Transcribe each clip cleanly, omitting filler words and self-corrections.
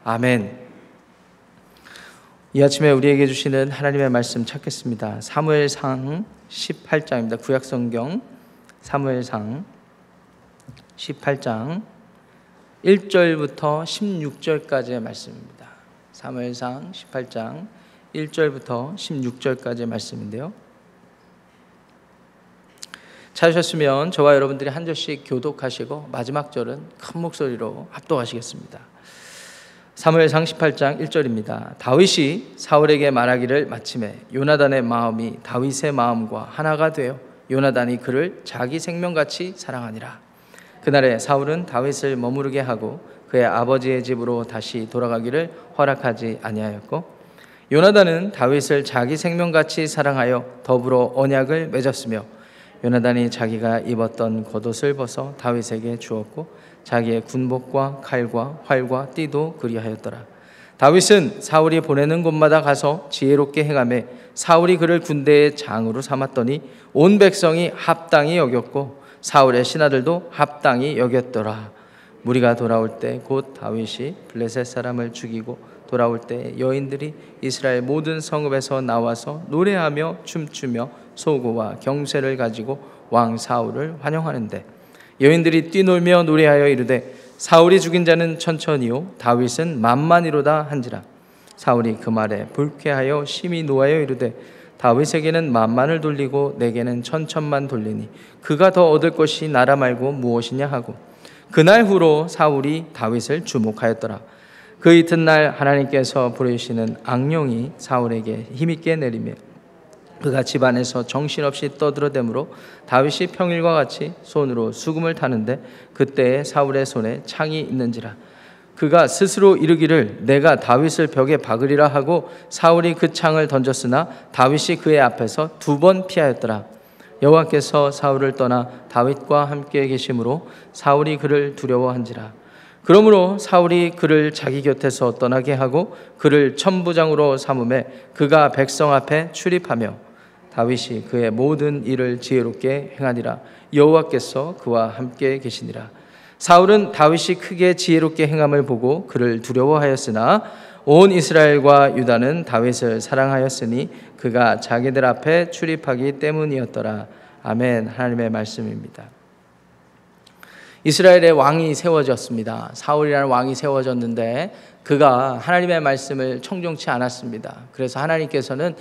아멘. 이 아침에 우리에게 주시는 하나님의 말씀 찾겠습니다. 사무엘상 18장입니다. 구약성경 사무엘상 18장 1절부터 16절까지의 말씀입니다. 사무엘상 18장 1절부터 16절까지의 말씀인데요, 찾으셨으면 저와 여러분들이 한 절씩 교독하시고 마지막 절은 큰 목소리로 합독하시겠습니다. 사무엘상 18장 1절입니다. 다윗이 사울에게 말하기를 마침에 요나단의 마음이 다윗의 마음과 하나가 되어 요나단이 그를 자기 생명같이 사랑하니라. 그날에 사울은 다윗을 머무르게 하고 그의 아버지의 집으로 다시 돌아가기를 허락하지 아니하였고, 요나단은 다윗을 자기 생명같이 사랑하여 더불어 언약을 맺었으며, 요나단이 자기가 입었던 겉옷을 벗어 다윗에게 주었고 자기의 군복과 칼과 활과 띠도 그리하였더라. 다윗은 사울이 보내는 곳마다 가서 지혜롭게 행하며 사울이 그를 군대의 장으로 삼았더니 온 백성이 합당히 여겼고 사울의 신하들도 합당히 여겼더라. 무리가 돌아올 때 곧 다윗이 블레셋 사람을 죽이고 돌아올 때 여인들이 이스라엘 모든 성읍에서 나와서 노래하며 춤추며 소고와 경쇠를 가지고 왕 사울을 환영하는데, 여인들이 뛰놀며 노래하여 이르되 사울이 죽인 자는 천천히요 다윗은 만만이로다 한지라. 사울이 그 말에 불쾌하여 심히 노하여 이르되 다윗에게는 만만을 돌리고 내게는 천천만 돌리니 그가 더 얻을 것이 나라 말고 무엇이냐 하고, 그날 후로 사울이 다윗을 주목하였더라. 그 이튿날 하나님께서 부르시는 악령이 사울에게 힘있게 내리며 그가 집안에서 정신없이 떠들어대므로 다윗이 평일과 같이 손으로 수금을 타는데 그때에 사울의 손에 창이 있는지라. 그가 스스로 이르기를 내가 다윗을 벽에 박으리라 하고 사울이 그 창을 던졌으나 다윗이 그의 앞에서 2번 피하였더라. 여호와께서 사울을 떠나 다윗과 함께 계심으로 사울이 그를 두려워한지라. 그러므로 사울이 그를 자기 곁에서 떠나게 하고 그를 천부장으로 삼음에 그가 백성 앞에 출입하며 다윗이 그의 모든 일을 지혜롭게 행하니라. 여호와께서 그와 함께 계시니라. 사울은 다윗이 크게 지혜롭게 행함을 보고 그를 두려워하였으나 온 이스라엘과 유다는 다윗을 사랑하였으니 그가 자기들 앞에 출입하기 때문이었더라. 아멘. 하나님의 말씀입니다. 이스라엘의 왕이 세워졌습니다. 사울이라는 왕이 세워졌는데 그가 하나님의 말씀을 청종치 않았습니다. 그래서 하나님께서는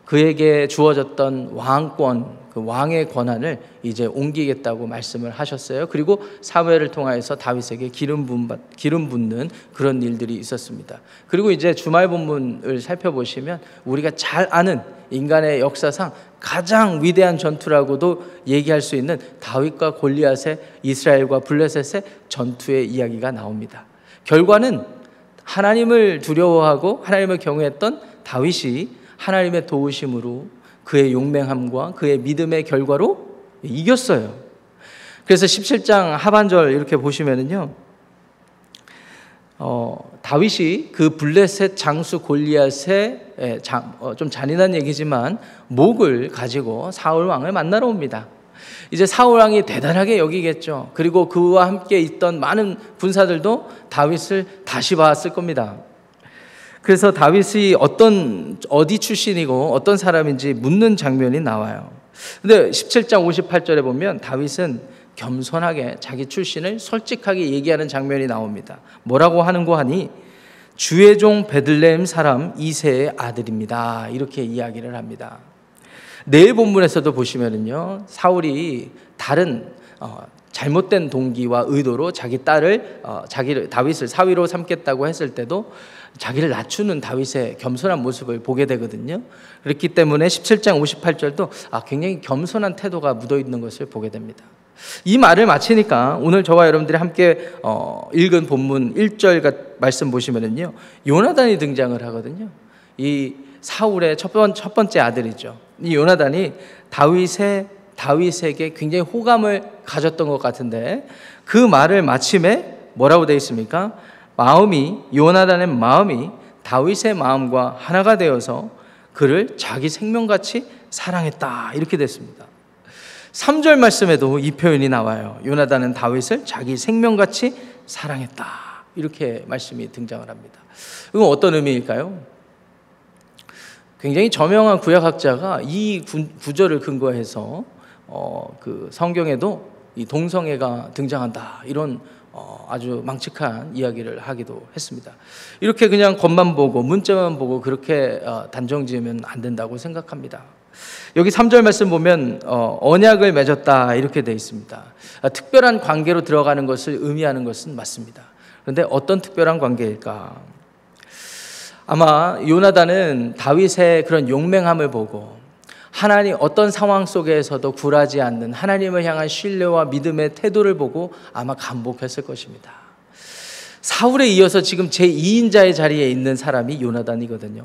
그에게 주어졌던 왕권, 그 왕의 권한을 이제 옮기겠다고 말씀을 하셨어요. 그리고 사무엘을 통하여서 다윗에게 기름 붓는 그런 일들이 있었습니다. 그리고 이제 주말 본문을 살펴보시면 우리가 잘 아는 인간의 역사상 가장 위대한 전투라고도 얘기할 수 있는 다윗과 골리앗의 이스라엘과 블레셋의 전투의 이야기가 나옵니다. 결과는 하나님을 두려워하고 하나님을 경외했던 다윗이 하나님의 도우심으로 그의 용맹함과 그의 믿음의 결과로 이겼어요. 그래서 17장 하반절 이렇게 보시면은요, 다윗이 그 블레셋 장수 골리앗의 좀 잔인한 얘기지만 목을 가지고 사울 왕을 만나러 옵니다. 이제 사울 왕이 대단하게 여기겠죠. 그리고 그와 함께 있던 많은 군사들도 다윗을 다시 봤을 겁니다. 그래서 다윗이 어디 출신이고 어떤 사람인지 묻는 장면이 나와요. 근데 17장 58절에 보면 다윗은 겸손하게 자기 출신을 솔직하게 얘기하는 장면이 나옵니다. 뭐라고 하는고 하니 주의 종 베들레헴 사람 이새의 아들입니다. 이렇게 이야기를 합니다. 내일 본문에서도 보시면은요, 사울이 다른 잘못된 동기와 의도로 자기 딸을 다윗을 사위로 삼겠다고 했을 때도 자기를 낮추는 다윗의 겸손한 모습을 보게 되거든요. 그렇기 때문에 17장 58절도 굉장히 겸손한 태도가 묻어있는 것을 보게 됩니다. 이 말을 마치니까 오늘 저와 여러분들이 함께 읽은 본문 1절 말씀 보시면은요, 요나단이 등장을 하거든요. 이 사울의 첫 번째 아들이죠. 이 요나단이 다윗에게 굉장히 호감을 가졌던 것 같은데 그 말을 마침에 뭐라고 되어 있습니까? 요나단의 마음이 다윗의 마음과 하나가 되어서 그를 자기 생명같이 사랑했다. 이렇게 됐습니다. 3절 말씀에도 이 표현이 나와요. 요나단은 다윗을 자기 생명같이 사랑했다. 이렇게 말씀이 등장을 합니다. 이건 어떤 의미일까요? 굉장히 저명한 구약학자가 이 구절을 근거해서 그 성경에도 이 동성애가 등장한다, 이런 아주 망측한 이야기를 하기도 했습니다. 이렇게 그냥 겉만 보고 문자만 보고 그렇게 단정지으면 안 된다고 생각합니다. 여기 3절 말씀 보면 언약을 맺었다 이렇게 되어 있습니다. 특별한 관계로 들어가는 것을 의미하는 것은 맞습니다. 그런데 어떤 특별한 관계일까? 아마 요나단은 다윗의 그런 용맹함을 보고 하나님, 어떤 상황 속에서도 굴하지 않는 하나님을 향한 신뢰와 믿음의 태도를 보고 아마 감복했을 것입니다. 사울에 이어서 지금 제2인자의 자리에 있는 사람이 요나단이거든요.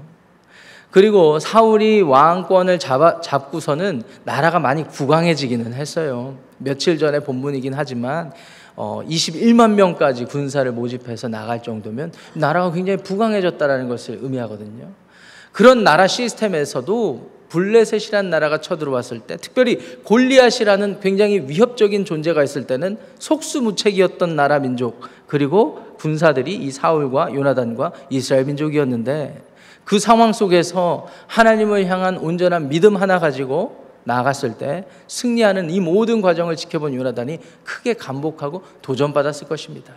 그리고 사울이 왕권을 잡고서는 나라가 많이 부강해지기는 했어요. 며칠 전에 본문이긴 하지만 21만 명까지 군사를 모집해서 나갈 정도면 나라가 굉장히 부강해졌다는 것을 의미하거든요. 그런 나라 시스템에서도 블레셋이라는 나라가 쳐들어왔을 때, 특별히 골리앗이라는 굉장히 위협적인 존재가 있을 때는 속수무책이었던 나라 민족, 그리고 군사들이 이 사울과 요나단과 이스라엘 민족이었는데, 그 상황 속에서 하나님을 향한 온전한 믿음 하나 가지고 나아갔을 때 승리하는 이 모든 과정을 지켜본 요나단이 크게 감복하고 도전받았을 것입니다.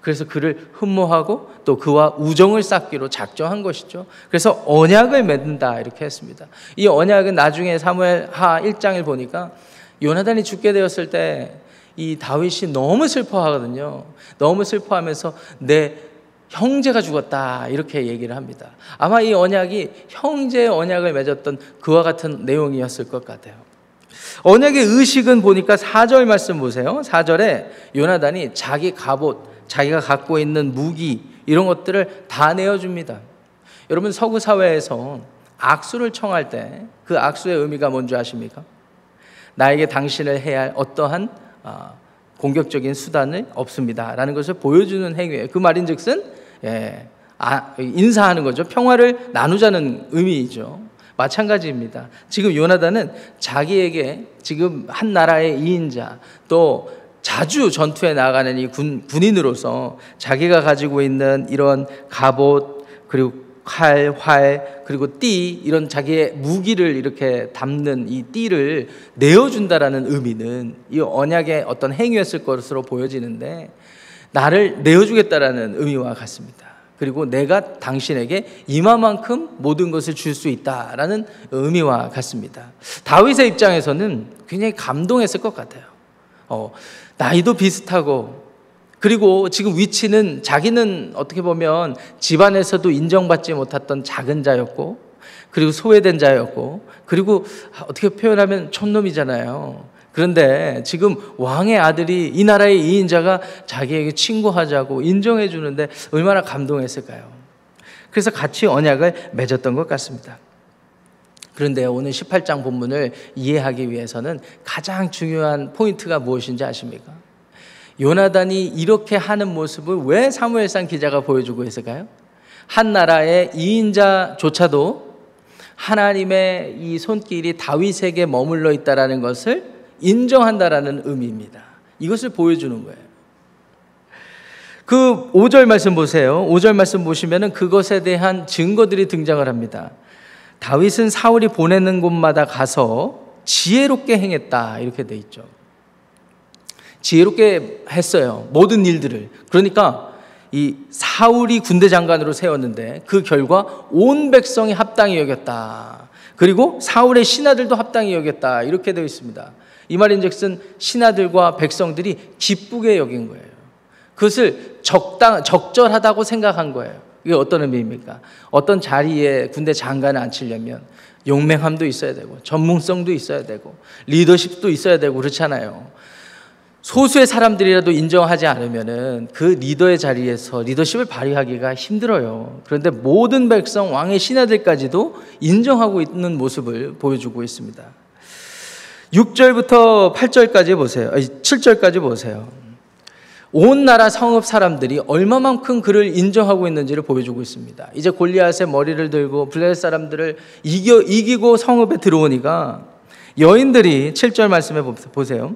그래서 그를 흠모하고 또 그와 우정을 쌓기로 작정한 것이죠. 그래서 언약을 맺는다 이렇게 했습니다. 이 언약은 나중에 사무엘하 1장을 보니까 요나단이 죽게 되었을 때 이 다윗이 너무 슬퍼하거든요. 너무 슬퍼하면서 내 형제가 죽었다 이렇게 얘기를 합니다. 아마 이 언약이 형제의 언약을 맺었던 그와 같은 내용이었을 것 같아요. 언약의 의식은 보니까 4절 말씀 보세요. 4절에 요나단이 자기 갑옷, 자기가 갖고 있는 무기 이런 것들을 다 내어줍니다. 여러분, 서구 사회에서 악수를 청할 때 그 악수의 의미가 뭔지 아십니까? 나에게 당신을 해야 할 어떠한 공격적인 수단은 없습니다 라는 것을 보여주는 행위예요. 그 말인즉슨 인사하는 거죠. 평화를 나누자는 의미이죠. 마찬가지입니다. 지금 요나단은 자기에게 지금 한 나라의 2인자, 또 자주 전투에 나가는 이 군인으로서 자기가 가지고 있는 이런 갑옷, 그리고 칼, 활, 그리고 띠, 이런 자기의 무기를 이렇게 담는 이 띠를 내어준다라는 의미는 이 언약의 어떤 행위였을 것으로 보여지는데, 나를 내어주겠다라는 의미와 같습니다. 그리고 내가 당신에게 이만큼 모든 것을 줄 수 있다라는 의미와 같습니다. 다윗의 입장에서는 굉장히 감동했을 것 같아요. 나이도 비슷하고, 그리고 지금 위치는 자기는 어떻게 보면 집안에서도 인정받지 못했던 작은 자였고, 그리고 소외된 자였고, 그리고 어떻게 표현하면 촌놈이잖아요. 그런데 지금 왕의 아들이, 이 나라의 2인자가 자기에게 친구하자고 인정해 주는데 얼마나 감동했을까요? 그래서 같이 언약을 맺었던 것 같습니다. 그런데 오늘 18장 본문을 이해하기 위해서는 가장 중요한 포인트가 무엇인지 아십니까? 요나단이 이렇게 하는 모습을 왜 사무엘상 기자가 보여주고 있을까요? 한 나라의 2인자조차도 하나님의 이 손길이 다윗에게 머물러 있다는 것을 인정한다라는 의미입니다. 이것을 보여주는 거예요. 그 5절 말씀 보세요. 5절 말씀 보시면 그것에 대한 증거들이 등장을 합니다. 다윗은 사울이 보내는 곳마다 가서 지혜롭게 행했다 이렇게 돼 있죠. 지혜롭게 했어요. 모든 일들을. 그러니까 이 사울이 군대 장관으로 세웠는데 그 결과 온 백성이 합당히 여겼다. 그리고 사울의 신하들도 합당히 여겼다. 이렇게 되어 있습니다. 이 말인즉슨 신하들과 백성들이 기쁘게 여긴 거예요. 그것을 적절하다고 생각한 거예요. 이게 어떤 의미입니까? 어떤 자리에 군대 장관을 앉히려면 용맹함도 있어야 되고 전문성도 있어야 되고 리더십도 있어야 되고 그렇잖아요. 소수의 사람들이라도 인정하지 않으면은 그 리더의 자리에서 리더십을 발휘하기가 힘들어요. 그런데 모든 백성, 왕의 신하들까지도 인정하고 있는 모습을 보여주고 있습니다. 6절부터 8절까지 보세요. 7절까지 보세요. 온 나라 성읍 사람들이 얼마만큼 그를 인정하고 있는지를 보여주고 있습니다. 이제 골리앗의 머리를 들고 블레셋 사람들을 이기고 성읍에 들어오니까 여인들이 7절 말씀에 보세요.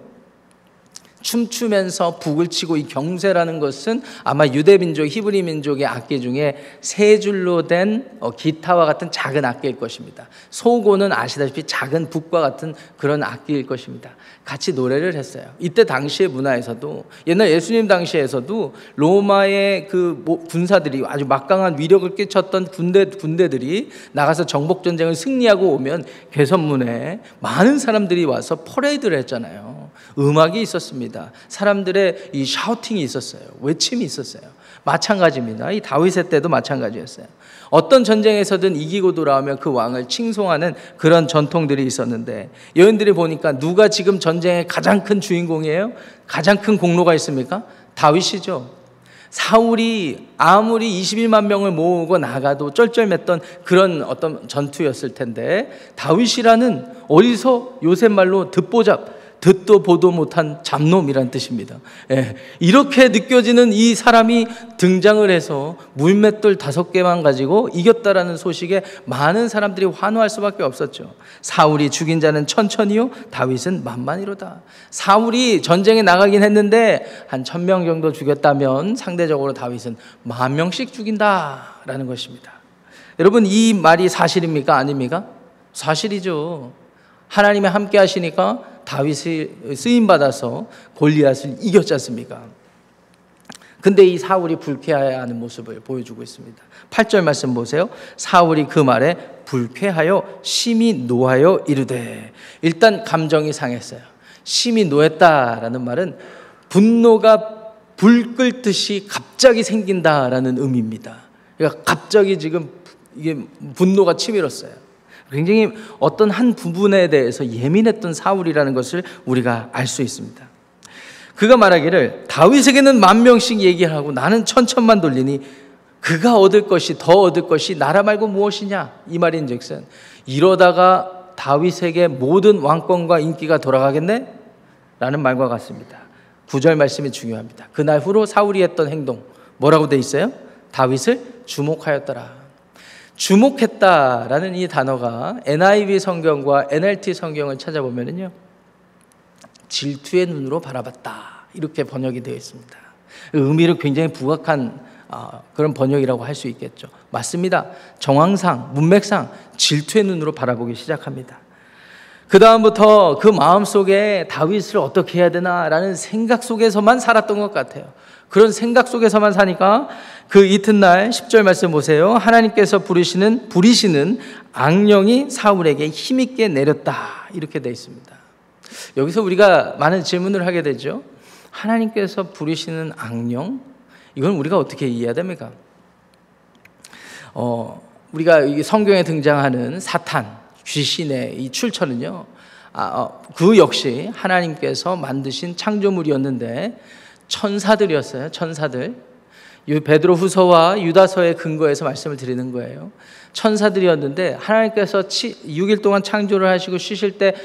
춤추면서 북을 치고 이 경쇠라는 것은 아마 유대민족, 히브리 민족의 악기 중에 세 줄로 된 기타와 같은 작은 악기일 것입니다. 소고는 아시다시피 작은 북과 같은 그런 악기일 것입니다. 같이 노래를 했어요. 이때 당시의 문화에서도, 옛날 예수님 당시에서도 로마의 그 군사들이 아주 막강한 위력을 끼쳤던 군대들이 나가서 정복전쟁을 승리하고 오면 개선문에 많은 사람들이 와서 퍼레이드를 했잖아요. 음악이 있었습니다. 사람들의 이 샤우팅이 있었어요. 외침이 있었어요. 마찬가지입니다. 이 다윗의 때도 마찬가지였어요. 어떤 전쟁에서든 이기고 돌아오면 그 왕을 칭송하는 그런 전통들이 있었는데, 여인들이 보니까 누가 지금 전쟁의 가장 큰 주인공이에요? 가장 큰 공로가 있습니까? 다윗이죠. 사울이 아무리 21만 명을 모으고 나가도 쩔쩔맸던 그런 어떤 전투였을 텐데, 다윗이라는 어디서 요새 말로 듣도 보도 못한 잡놈이란 뜻입니다. 예, 이렇게 느껴지는 이 사람이 등장을 해서 물맷돌 5개만 가지고 이겼다라는 소식에 많은 사람들이 환호할 수밖에 없었죠. 사울이 죽인 자는 천천히요, 다윗은 만만이로다. 사울이 전쟁에 나가긴 했는데 한 1000명 정도 죽였다면 상대적으로 다윗은 10,000명씩 죽인다라는 것입니다. 여러분, 이 말이 사실입니까? 아닙니까? 사실이죠. 하나님이 함께 하시니까 다윗이 쓰임받아서 골리앗을 이겼지 않습니까? 근데 이 사울이 불쾌해하는 모습을 보여주고 있습니다. 8절 말씀 보세요. 사울이 그 말에 불쾌하여 심히 노하여 이르되. 일단 감정이 상했어요. 심히 노했다라는 말은 분노가 불 끓듯이 갑자기 생긴다라는 의미입니다. 그러니까 갑자기 지금 이게 분노가 치밀었어요. 굉장히 어떤 한 부분에 대해서 예민했던 사울이라는 것을 우리가 알 수 있습니다. 그가 말하기를 다윗에게는 10,000명씩 얘기를 하고 나는 1,000만 돌리니 그가 얻을 것이 더 얻을 것이 나라 말고 무엇이냐, 이 말인즉슨 이러다가 다윗에게 모든 왕권과 인기가 돌아가겠네? 라는 말과 같습니다. 9절 말씀이 중요합니다. 그날 후로 사울이 했던 행동 뭐라고 돼 있어요? 다윗을 주목하였더라. 주목했다라는 이 단어가 NIV 성경과 NLT 성경을 찾아보면요, 질투의 눈으로 바라봤다 이렇게 번역이 되어 있습니다. 의미를 굉장히 부각한 그런 번역이라고 할 수 있겠죠. 맞습니다. 정황상, 문맥상 질투의 눈으로 바라보기 시작합니다. 그 다음부터 그 마음속에 다윗을 어떻게 해야 되나라는 생각 속에서만 살았던 것 같아요. 그런 생각 속에서만 사니까 그 이튿날 10절 말씀 보세요. 하나님께서 부리시는 악령이 사울에게 힘있게 내렸다 이렇게 되어 있습니다. 여기서 우리가 많은 질문을 하게 되죠. 하나님께서 부리시는 악령, 이건 우리가 어떻게 이해해야 됩니까? 우리가 성경에 등장하는 사탄, 귀신의 이 출처는요, 그 역시 하나님께서 만드신 창조물이었는데 천사들이었어요. 천사들. 베드로 후서와 유다서의 근거에서 말씀을 드리는 거예요. 천사들이었는데 하나님께서 6일 동안 창조를 하시고 쉬실 때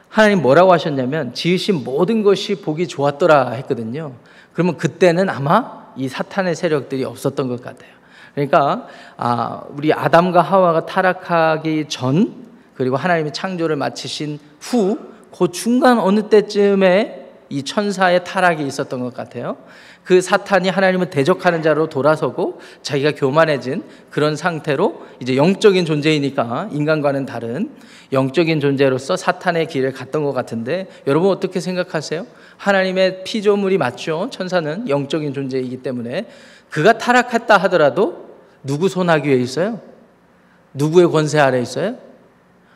하나님 뭐라고 하셨냐면 지으신 모든 것이 보기 좋았더라 했거든요. 그러면 그때는 아마 이 사탄의 세력들이 없었던 것 같아요. 그러니까 우리 아담과 하와가 타락하기 전, 그리고 하나님이 창조를 마치신 후, 그 중간 어느 때쯤에 이 천사의 타락이 있었던 것 같아요. 그 사탄이 하나님을 대적하는 자로 돌아서고 자기가 교만해진 그런 상태로 이제 영적인 존재이니까 인간과는 다른 영적인 존재로서 사탄의 길을 갔던 것 같은데, 여러분 어떻게 생각하세요? 하나님의 피조물이 맞죠? 천사는 영적인 존재이기 때문에. 그가 타락했다 하더라도 누구 손아귀에 있어요? 누구의 권세 아래 있어요?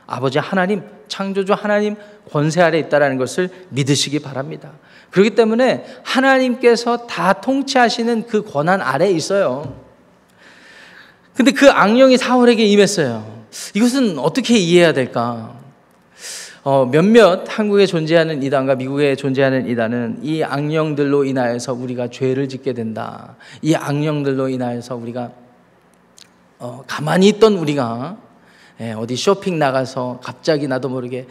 아버지 하나님, 창조주 하나님 권세 아래 있다는 것을 믿으시기 바랍니다. 그렇기 때문에 하나님께서 다 통치하시는 그 권한 아래에 있어요. 근데 그 악령이 사울에게 임했어요. 이것은 어떻게 이해해야 될까? 몇몇 한국에 존재하는 이단과 미국에 존재하는 이단은 이 악령들로 인하여서 우리가 죄를 짓게 된다. 이 악령들로 인하여서 우리가 가만히 있던 우리가 어디 쇼핑 나가서 갑자기 나도 모르게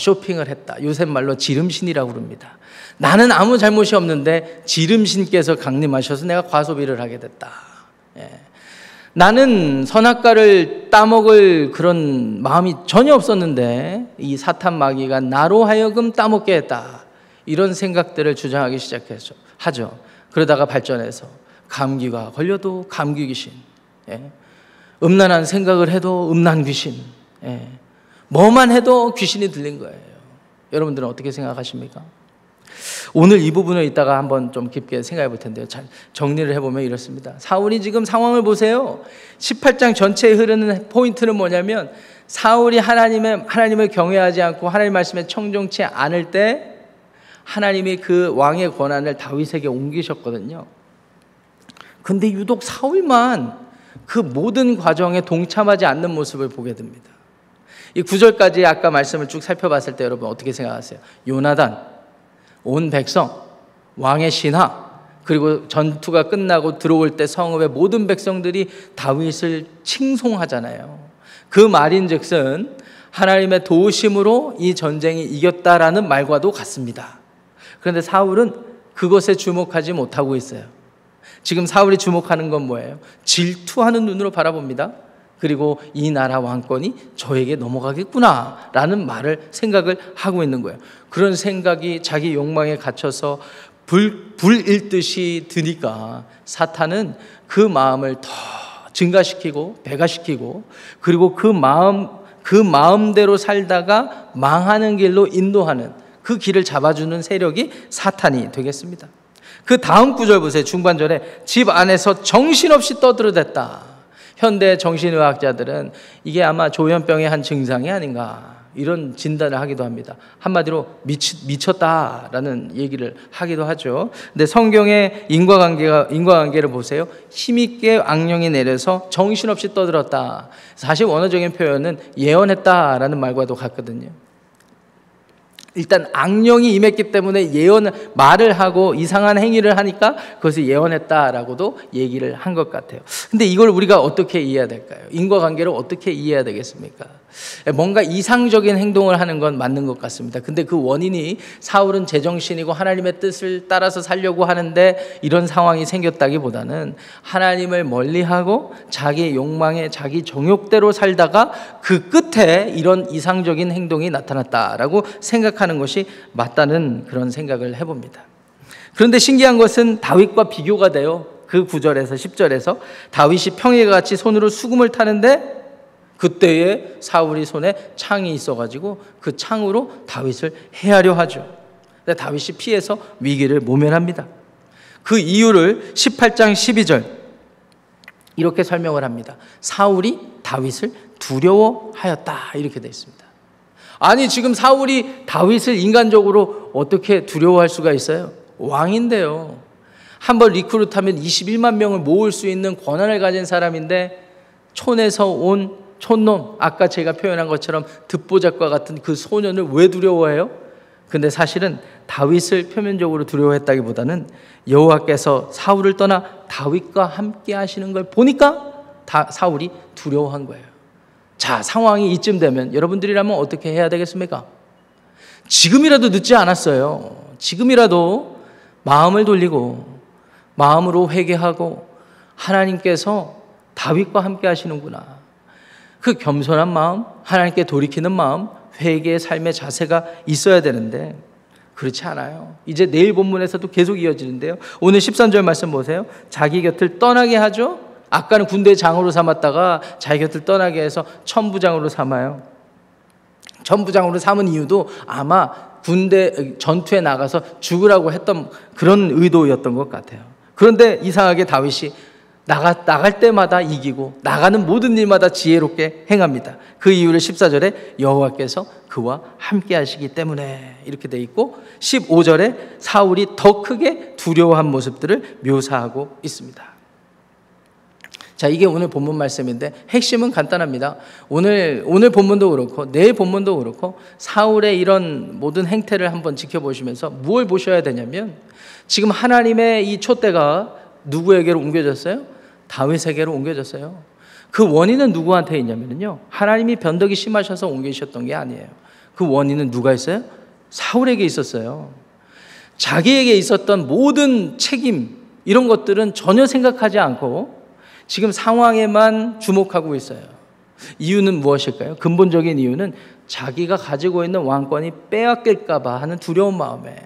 쇼핑을 했다. 요새 말로 지름신이라고 그럽니다. 나는 아무 잘못이 없는데 지름신께서 강림하셔서 내가 과소비를 하게 됐다. 나는 선악과를 따먹을 그런 마음이 전혀 없었는데 이 사탄 마귀가 나로 하여금 따먹게 했다. 이런 생각들을 주장하기 하죠. 그러다가 발전해서 감기가 걸려도 감기 귀신, 음란한 생각을 해도 음란 귀신, 뭐만 해도 귀신이 들린 거예요. 여러분들은 어떻게 생각하십니까? 오늘 이 부분을 이따가 한번 좀 깊게 생각해 볼 텐데요. 잘 정리를 해보면 이렇습니다. 사울이 지금 상황을 보세요. 18장 전체에 흐르는 포인트는 뭐냐면 사울이 하나님을 경외하지 않고 하나님 말씀에 청종치 않을 때 하나님이 그 왕의 권한을 다윗에게 옮기셨거든요. 근데 유독 사울만 그 모든 과정에 동참하지 않는 모습을 보게 됩니다. 이 9절까지 아까 말씀을 쭉 살펴봤을 때 여러분 어떻게 생각하세요? 요나단, 온 백성, 왕의 신하, 그리고 전투가 끝나고 들어올 때 성읍의 모든 백성들이 다윗을 칭송하잖아요. 그 말인즉슨 하나님의 도우심으로 이 전쟁이 이겼다라는 말과도 같습니다. 그런데 사울은 그것에 주목하지 못하고 있어요. 지금 사울이 주목하는 건 뭐예요? 질투하는 눈으로 바라봅니다. 그리고 이 나라 왕권이 저에게 넘어가겠구나 라는 생각을 하고 있는 거예요. 그런 생각이 자기 욕망에 갇혀서 불일 듯이 드니까 사탄은 그 마음을 더 증가시키고 배가시키고, 그리고 그 마음대로 살다가 망하는 길로 인도하는, 그 길을 잡아주는 세력이 사탄이 되겠습니다. 그 다음 구절 보세요. 중반절에 집 안에서 정신없이 떠들어댔다. 현대 정신의학자들은 이게 아마 조현병의 한 증상이 아닌가 이런 진단을 하기도 합니다. 한마디로 미쳤다라는 얘기를 하기도 하죠. 근데 성경의 인과관계를 보세요. 힘있게 악령이 내려서 정신없이 떠들었다. 사실 원어적인 표현은 예언했다라는 말과도 같거든요. 일단 악령이 임했기 때문에 말을 하고 이상한 행위를 하니까 그것을 예언했다라고도 얘기를 한 것 같아요. 근데 이걸 우리가 어떻게 이해해야 될까요? 인과관계를 어떻게 이해해야 되겠습니까? 뭔가 이상적인 행동을 하는 건 맞는 것 같습니다. 근데 그 원인이 사울은 제정신이고 하나님의 뜻을 따라서 살려고 하는데 이런 상황이 생겼다기보다는 하나님을 멀리하고 자기 욕망에 자기 정욕대로 살다가 그 끝에 이런 이상적인 행동이 나타났다라고 생각하는 것이 맞다는 그런 생각을 해봅니다. 그런데 신기한 것은 다윗과 비교가 돼요. 그 9절에서 10절에서 다윗이 평일과 같이 손으로 수금을 타는데 그때에 사울이 손에 창이 있어가지고 그 창으로 다윗을 해하려 하죠. 근데 다윗이 피해서 위기를 모면합니다. 그 이유를 18장 12절 이렇게 설명을 합니다. 사울이 다윗을 두려워하였다 이렇게 되어 있습니다. 아니 지금 사울이 다윗을 인간적으로 어떻게 두려워할 수가 있어요? 왕인데요. 한번 리크루트하면 21만 명을 모을 수 있는 권한을 가진 사람인데 촌에서 온 촌놈, 아까 제가 표현한 것처럼 듣보잡과 같은 그 소년을 왜 두려워해요? 근데 사실은 다윗을 표면적으로 두려워했다기보다는 여호와께서 사울을 떠나 다윗과 함께 하시는 걸 보니까 사울이 두려워한 거예요. 자, 상황이 이쯤 되면 여러분들이라면 어떻게 해야 되겠습니까? 지금이라도 늦지 않았어요. 지금이라도 마음을 돌리고 마음으로 회개하고 하나님께서 다윗과 함께 하시는구나. 그 겸손한 마음, 하나님께 돌이키는 마음, 회개의 삶의 자세가 있어야 되는데 그렇지 않아요. 이제 내일 본문에서도 계속 이어지는데요. 오늘 13절 말씀 보세요. 자기 곁을 떠나게 하죠. 아까는 군대 장으로 삼았다가 자기 곁을 떠나게 해서 천부장으로 삼아요. 천부장으로 삼은 이유도 아마 군대 전투에 나가서 죽으라고 했던 그런 의도였던 것 같아요. 그런데 이상하게 다윗이 나갈 때마다 이기고 나가는 모든 일마다 지혜롭게 행합니다. 그 이유를 14절에 여호와께서 그와 함께 하시기 때문에 이렇게 돼 있고 15절에 사울이 더 크게 두려워한 모습들을 묘사하고 있습니다. 자, 이게 오늘 본문 말씀인데 핵심은 간단합니다. 오늘 본문도 그렇고 내일 본문도 그렇고 사울의 이런 모든 행태를 한번 지켜보시면서 무엇을 보셔야 되냐면 지금 하나님의 이 촛대가 누구에게로 옮겨졌어요? 다윗에게로 옮겨졌어요. 그 원인은 누구한테 있냐면요, 하나님이 변덕이 심하셔서 옮기셨던 게 아니에요. 그 원인은 누가 있어요? 사울에게 있었어요. 자기에게 있었던 모든 책임 이런 것들은 전혀 생각하지 않고 지금 상황에만 주목하고 있어요. 이유는 무엇일까요? 근본적인 이유는 자기가 가지고 있는 왕권이 빼앗길까 봐 하는 두려운 마음에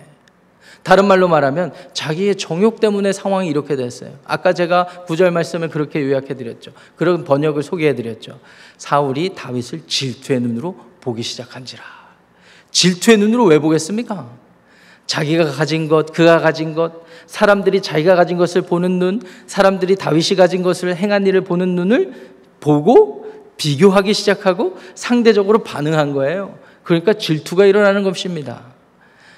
다른 말로 말하면 자기의 정욕 때문에 상황이 이렇게 됐어요. 아까 제가 9절 말씀을 그렇게 요약해 드렸죠. 그런 번역을 소개해 드렸죠. 사울이 다윗을 질투의 눈으로 보기 시작한지라. 질투의 눈으로 왜 보겠습니까? 자기가 가진 것, 그가 가진 것, 사람들이 자기가 가진 것을 보는 눈, 사람들이 다윗이 가진 것을 행한 일을 보는 눈을 보고 비교하기 시작하고 상대적으로 반응한 거예요. 그러니까 질투가 일어나는 것입니다.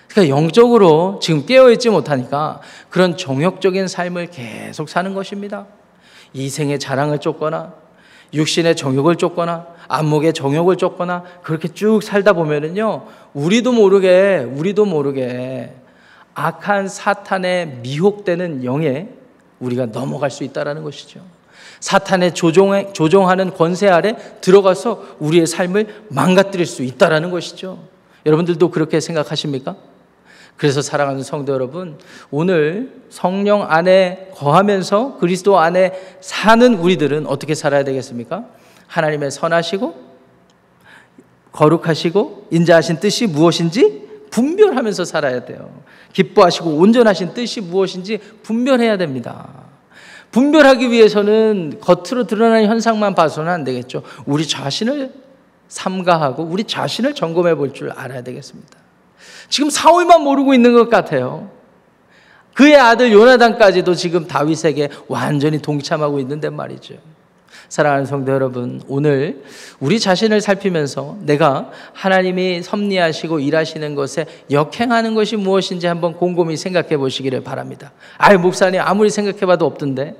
그러니까 영적으로 지금 깨어있지 못하니까 그런 정욕적인 삶을 계속 사는 것입니다. 이생의 자랑을 쫓거나 육신의 정욕을 쫓거나 안목의 정욕을 쫓거나 그렇게 쭉 살다 보면은요, 우리도 모르게 악한 사탄에 미혹되는 영에 우리가 넘어갈 수 있다는 것이죠. 사탄의 조종하는 권세 아래 들어가서 우리의 삶을 망가뜨릴 수 있다는 것이죠. 여러분들도 그렇게 생각하십니까? 그래서 사랑하는 성도 여러분, 오늘 성령 안에 거하면서 그리스도 안에 사는 우리들은 어떻게 살아야 되겠습니까? 하나님의 선하시고 거룩하시고 인자하신 뜻이 무엇인지 분별하면서 살아야 돼요. 기뻐하시고 온전하신 뜻이 무엇인지 분별해야 됩니다. 분별하기 위해서는 겉으로 드러나는 현상만 봐서는 안 되겠죠. 우리 자신을 삼가하고 우리 자신을 점검해 볼 줄 알아야 되겠습니다. 지금 사울만 모르고 있는 것 같아요. 그의 아들 요나단까지도 지금 다윗에게 완전히 동참하고 있는데 말이죠. 사랑하는 성도 여러분, 오늘 우리 자신을 살피면서 내가 하나님이 섭리하시고 일하시는 것에 역행하는 것이 무엇인지 한번 곰곰이 생각해 보시기를 바랍니다. 목사님 아무리 생각해 봐도 없던데.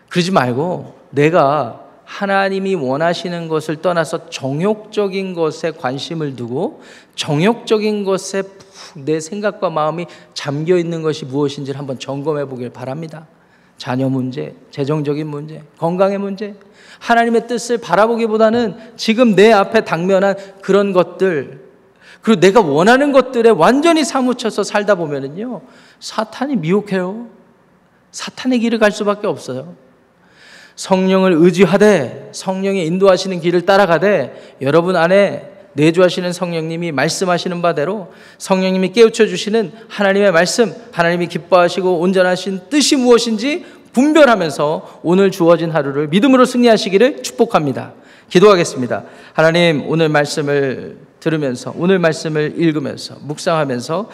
그러지 말고 내가 하나님이 원하시는 것을 떠나서 정욕적인 것에 관심을 두고 정욕적인 것에 내 생각과 마음이 잠겨 있는 것이 무엇인지를 한번 점검해 보길 바랍니다. 자녀 문제, 재정적인 문제, 건강의 문제, 하나님의 뜻을 바라보기보다는 지금 내 앞에 당면한 그런 것들, 그리고 내가 원하는 것들에 완전히 사무쳐서 살다 보면은요, 사탄이 미혹해요. 사탄의 길을 갈 수밖에 없어요. 성령을 의지하되 성령이 인도하시는 길을 따라가되 여러분 안에 내주하시는 성령님이 말씀하시는 바대로 성령님이 깨우쳐 주시는 하나님의 말씀, 하나님이 기뻐하시고 온전하신 뜻이 무엇인지 분별하면서 오늘 주어진 하루를 믿음으로 승리하시기를 축복합니다. 기도하겠습니다. 하나님, 오늘 말씀을 들으면서 오늘 말씀을 읽으면서 묵상하면서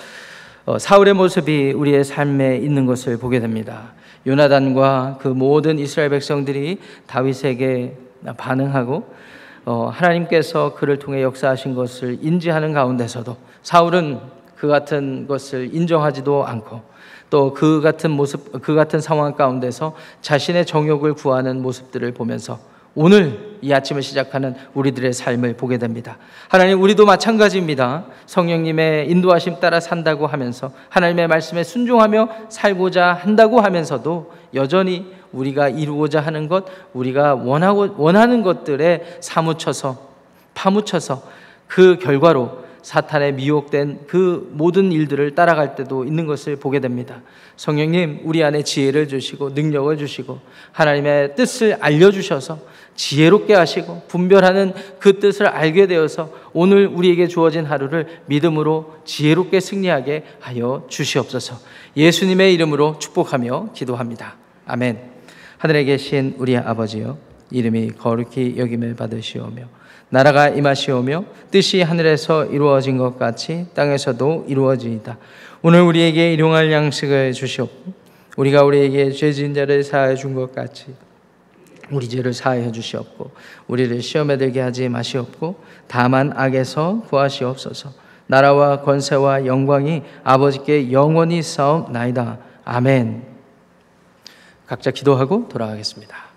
사울의 모습이 우리의 삶에 있는 것을 보게 됩니다. 요나단과 그 모든 이스라엘 백성들이 다윗에게 반응하고 하나님께서 그를 통해 역사하신 것을 인지하는 가운데서도 사울은 그 같은 것을 인정하지도 않고 또 그 같은 모습, 그 같은 상황 가운데서 자신의 정욕을 구하는 모습들을 보면서 오늘 이 아침을 시작하는 우리들의 삶을 보게 됩니다. 하나님, 우리도 마찬가지입니다. 성령님의 인도하심 따라 산다고 하면서 하나님의 말씀에 순종하며 살고자 한다고 하면서도 여전히 우리가 이루고자 하는 것, 우리가 원하는 것들에 파묻혀서 그 결과로 사탄에 미혹된 그 모든 일들을 따라갈 때도 있는 것을 보게 됩니다. 성령님, 우리 안에 지혜를 주시고 능력을 주시고 하나님의 뜻을 알려주셔서 지혜롭게 하시고 분별하는 그 뜻을 알게 되어서 오늘 우리에게 주어진 하루를 믿음으로 지혜롭게 승리하게 하여 주시옵소서. 예수님의 이름으로 축복하며 기도합니다. 아멘. 하늘에 계신 우리 아버지여, 이름이 거룩히 여김을 받으시오며 나라가 임하시오며 뜻이 하늘에서 이루어진 것 같이 땅에서도 이루어지이다. 오늘 우리에게 일용할 양식을 주시옵고 우리가 우리에게 죄 지은 자를 사하여 준 것 같이 우리 죄를 사하여 주시옵고 우리를 시험에 들게 하지 마시옵고 다만 악에서 구하시옵소서. 나라와 권세와 영광이 아버지께 영원히 싸움나이다. 아멘. 각자 기도하고 돌아가겠습니다.